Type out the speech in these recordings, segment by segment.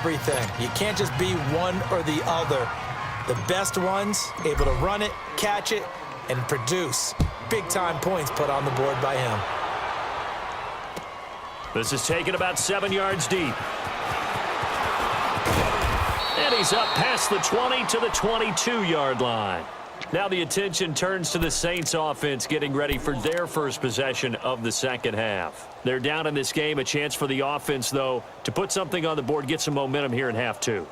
everything. You can't just be one or the other. The best ones able to run it, catch it, and produce big-time points put on the board by him. This is taken about 7 yards deep. And he's up past the 20 to the 22-yard line. Now the attention turns to the Saints offense getting ready for their first possession of the second half. They're down in this game. A chance for the offense, though, to put something on the board, get some momentum here in half two.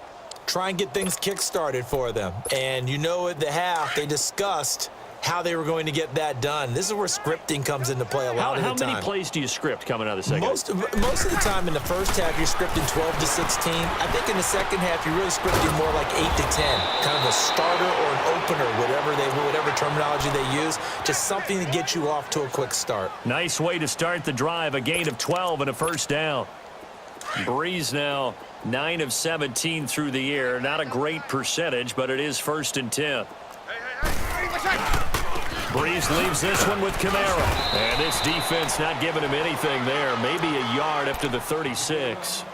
Try and get things kick-started for them. And you know at the half, they discussed how they were going to get that done. This is where scripting comes into play a lot of the time. How many plays do you script coming out of the second? Most of the time in the first half, you're scripting 12 to 16. I think in the second half, you're really scripting more like 8 to 10. Kind of a starter or an opener, whatever terminology they use. Just something to get you off to a quick start. Nice way to start the drive. A gain of 12 and a first down. Breeze now 9 of 17 through the air. Not a great percentage, but it is 1st and 10. Breeze leaves this one with Kamara. And this defense not giving him anything there. Maybe a yard up to the 36.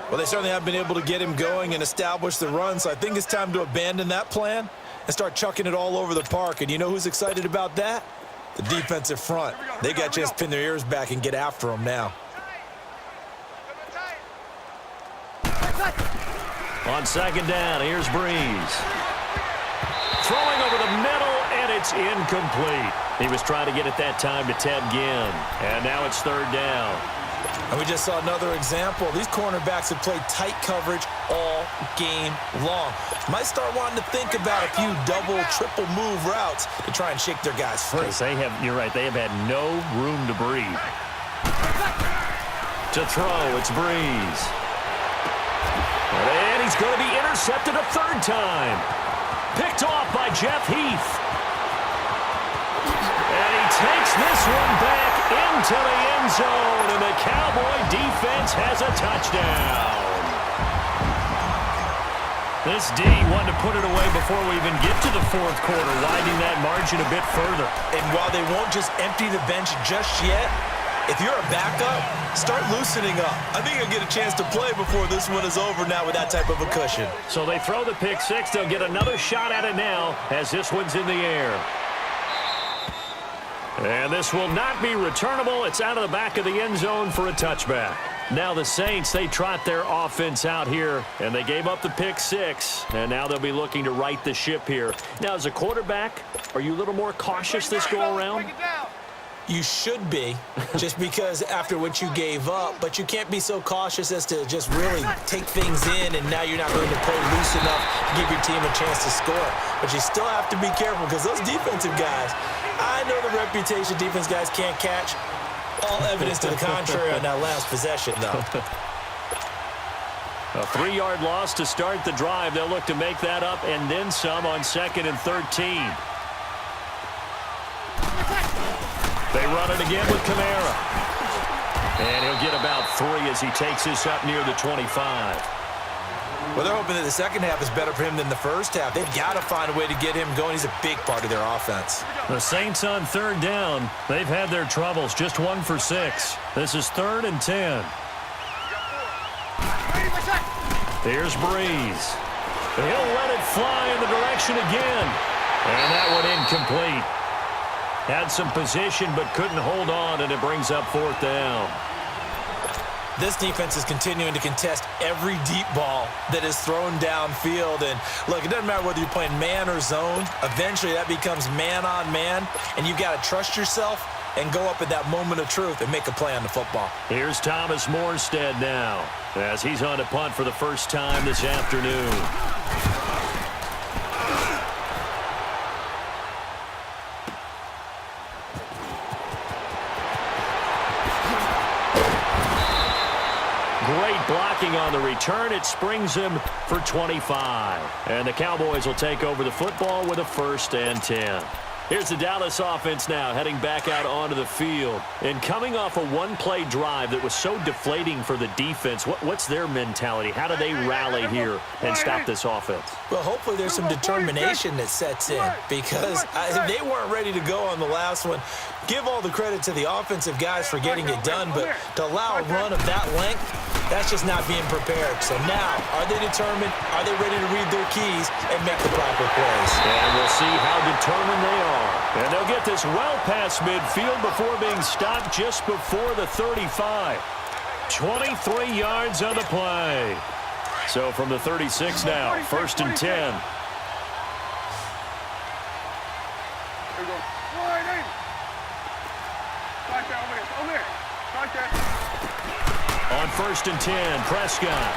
Well, they certainly have been able to get him going and establish the run, so I think it's time to abandon that plan and start chucking it all over the park. And you know who's excited about that? The defensive front. They got a chance to pin their ears back and get after him now. On second down, here's Breeze. Throwing over the middle, and it's incomplete. He was trying to get it that time to Ted Ginn. And now it's 3rd down. And we just saw another example. These cornerbacks have played tight coverage all game long. Might start wanting to think about a few double, triple move routes to try and shake their guys free. You're right, they have had no room to breathe. To throw, it's Breeze. And he's going to be intercepted a 3rd time. Picked off by Jeff Heath. And he takes this one back into the end zone, and the Cowboy defense has a touchdown. This D wanted to put it away before we even get to the 4th quarter, widening that margin a bit further. And while they won't just empty the bench just yet, if you're a backup, start loosening up. I think you'll get a chance to play before this one is over now with that type of a cushion. So they throw the pick six. They'll get another shot at it now as this one's in the air. And this will not be returnable. It's out of the back of the end zone for a touchback. Now the Saints, they trot their offense out here, and they gave up the pick six, and now they'll be looking to right the ship here. Now, as a quarterback, are you a little more cautious this go-around? You should be, just because after what you gave up, but you can't be so cautious as to just really take things in, and now you're not going to play loose enough to give your team a chance to score. But you still have to be careful, because those defensive guys, I know the reputation defense guys can't catch. All evidence to the contrary on that last possession, though. A 3-yard loss to start the drive. They'll look to make that up and then some on 2nd and 13. They run it again with Kamara. And he'll get about 3 as he takes this up near the 25. Well, they're hoping that the second half is better for him than the first half. They've got to find a way to get him going. He's a big part of their offense. The Saints on 3rd down. They've had their troubles. Just 1 for 6. This is 3rd and 10. Here's Breeze. He'll let it fly in the direction again. And that one incomplete. Had some position but couldn't hold on, and it brings up 4th down. This defense is continuing to contest every deep ball that is thrown downfield. And look, it doesn't matter whether you're playing man or zone. Eventually that becomes man on man, and you've got to trust yourself and go up at that moment of truth and make a play on the football. Here's Thomas Morstead now as he's on to punt for the first time this afternoon. Great blocking on the return. It springs him for 25. And the Cowboys will take over the football with a 1st and 10. Here's the Dallas offense now heading back out onto the field. And coming off a one-play drive that was so deflating for the defense, what's their mentality? How do they rally here and stop this offense? Well, hopefully there's some determination that sets in, because they weren't ready to go on the last one. Give all the credit to the offensive guys for getting it done, but to allow a run of that length, That's just not being prepared. So now, are they determined? Are they ready to read their keys and make the proper plays? And we'll see how determined they are. And they'll get this well past midfield before being stopped just before the 35. 23 yards on the play. So from the 36 now, 1st and 10. On 1st and 10, Prescott.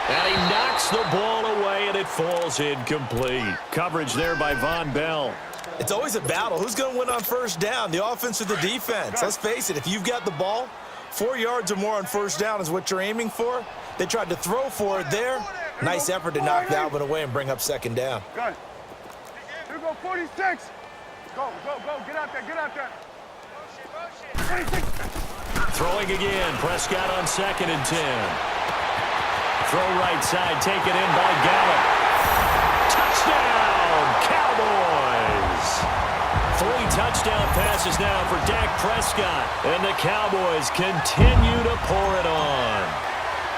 And he knocks the ball away, and it falls incomplete. Coverage there by Von Bell. It's always a battle. Who's going to win on 1st down, the offense or the defense? Let's face it, if you've got the ball, 4 yards or more on 1st down is what you're aiming for. They tried to throw for it there. Nice effort to knock that one away and bring up 2nd down. Good. Here we go, 46. Go, get out there, 26. Throwing again, Prescott on 2nd and 10. Throw right side, taken in by Gallup. Touchdown, Cowboys! 3 touchdown passes now for Dak Prescott. And the Cowboys continue to pour it on.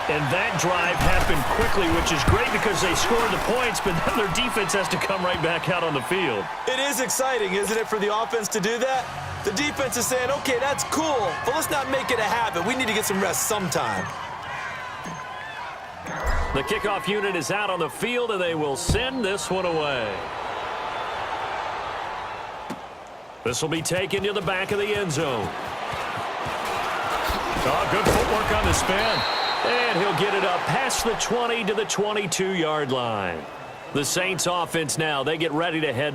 And that drive happened quickly, which is great because they scored the points, but then their defense has to come right back out on the field. It is exciting, isn't it, for the offense to do that? The defense is saying, okay, that's cool, but let's not make it a habit. We need to get some rest sometime. The kickoff unit is out on the field, and they will send this one away. This will be taken to the back of the end zone. Oh, good footwork on the spin. And he'll get it up past the 20 to the 22-yard line. The Saints offense now, they get ready to head